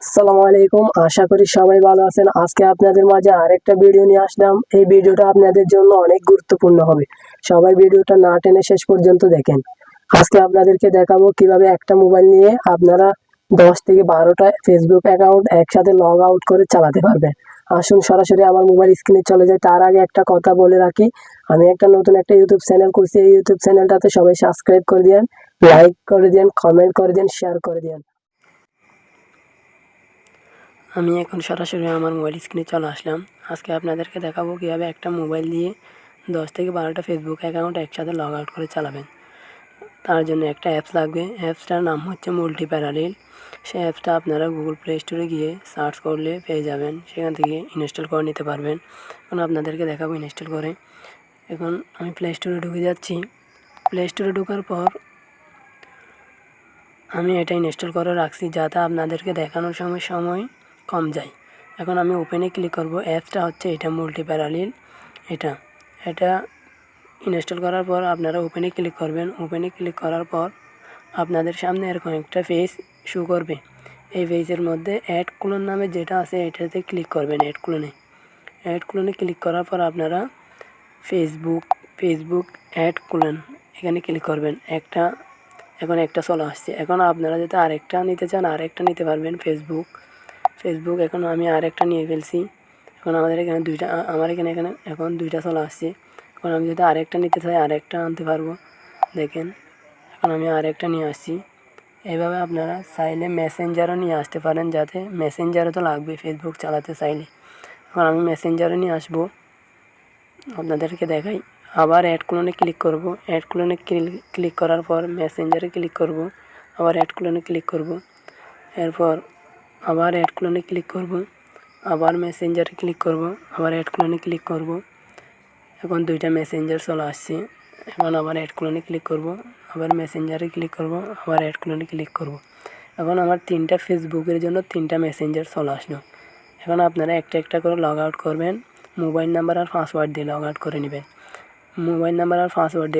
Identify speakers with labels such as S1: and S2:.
S1: আসসালামু আলাইকুম। আশা করি সবাই ভালো আছেন। আজকে আপনাদের মাঝে আরেকটা ভিডিও নিয়ে আসলাম। এই ভিডিওটা আপনাদের জন্য অনেক গুরুত্বপূর্ণ হবে। সবাই ভিডিওটা না টেনে শেষ পর্যন্ত দেখেন। আজকে আপনাদেরকে দেখাবো কিভাবে একটা মোবাইল নিয়ে আপনারা 10 থেকে 12টা ফেসবুক অ্যাকাউন্ট একসাথে লগ আউট করে চালাতে পারবেন। আসুন সরাসরি আমার মোবাইল স্ক্রিনে চলে যাই। তার আগে একটা কথা বলে রাখি, আমি নতুন একটা ইউটিউব চ্যানেল করছি। এই ইউটিউব চ্যানেলটাতে সবাই সাবস্ক্রাইব করে দিন, লাইক করে দিন, কমেন্ট করে দিন, শেয়ার করে দিন। আমি এখন সরাসরি আমার মোবাইল স্ক্রিনে চলে আসলাম। আজকে আপনাদেরকে দেখাবো কীভাবে একটা মোবাইল দিয়ে 10 থেকে 12টা ফেসবুক অ্যাকাউন্ট একসাথে লগ আউট করে চালাবেন। তার জন্য একটা অ্যাপস লাগবে। অ্যাপসটার নাম হচ্ছে মাল্টিপ্যারালিল। সেই অ্যাপসটা আপনারা গুগল প্লে স্টোরে গিয়ে সার্চ করলে পেয়ে যাবেন, সেখান থেকে ইনস্টল করে নিতে পারবেন। এখন আপনাদেরকে দেখাবো ইনস্টল করে। এখন আমি প্লে স্টোরে ঢুকে যাচ্ছি। প্লে স্টোরে ঢোকার পর আমি এটা ইনস্টল করে রাখছি যাতে আপনাদেরকে দেখানোর সময় কম যায়। এখন আমি ওপেনে ক্লিক করব। অ্যাপসটা হচ্ছে এটা মাল্টিপ্যারালিল। এটা ইনস্টল করার পর আপনারা ওপেনে ক্লিক করবেন। ওপেনে ক্লিক করার পর আপনাদের সামনে এরকম একটা পেজ শো করবে। এই পেজের মধ্যে অ্যাড ক্লোন নামে যেটা আছে এটাতে ক্লিক করবেন। অ্যাড ক্লোনে ক্লিক করার পর আপনারা ফেসবুক অ্যাড ক্লোন এখানে ক্লিক করবেন। এখন একটা চলে আসছে। এখন আপনারা যদি আরেকটা নিতে চান আরেকটা নিতে পারবেন। ফেসবুক এখন আমি আরেকটা নিয়ে ফেলছি। এখন আমাদের এখানে আমার এখানে এখন দুইটা চলে আসছে। এখন আমি যদি আরেকটা নিতে চাই আরেকটা আনতে পারবো। দেখেন এখন আমি আরেকটা নিয়ে আসছি। এইভাবে আপনারা চাইলে মেসেঞ্জারও নিয়ে আসতে পারেন, যাতে মেসেঞ্জারও তো লাগবে ফেসবুক চালাতে চাইলে। এখন আমি মেসেঞ্জারও নিয়ে আসবো, আপনাদেরকে দেখাই। আবার অ্যাড ক্লোনে ক্লিক করব। অ্যাড ক্লোনে ক্লিক করার পর মেসেঞ্জারে ক্লিক করব, আবার অ্যাড ক্লোনে ক্লিক করব। এরপর আবার অ্যাড ক্লোনে ক্লিক করব, আবার মেসেঞ্জারে ক্লিক করব, আবার অ্যাড ক্লোনে ক্লিক করব। এখন দুইটা মেসেঞ্জার চলে আসছে। এখন আবার অ্যাড ক্লোনে ক্লিক করব, আবার মেসেঞ্জারে ক্লিক করব, আবার অ্যাড ক্লোনে ক্লিক করব। এখন আমার 3টা ফেসবুকের জন্য 3টা মেসেঞ্জার চলে আসলো। এখন আপনারা একটা একটা করে লগ আউট করবেন। মোবাইল নাম্বার আর পাসওয়ার্ড দিয়ে লগ আউট করে নেবেন। মোবাইল নাম্বার আর পাসওয়ার্ড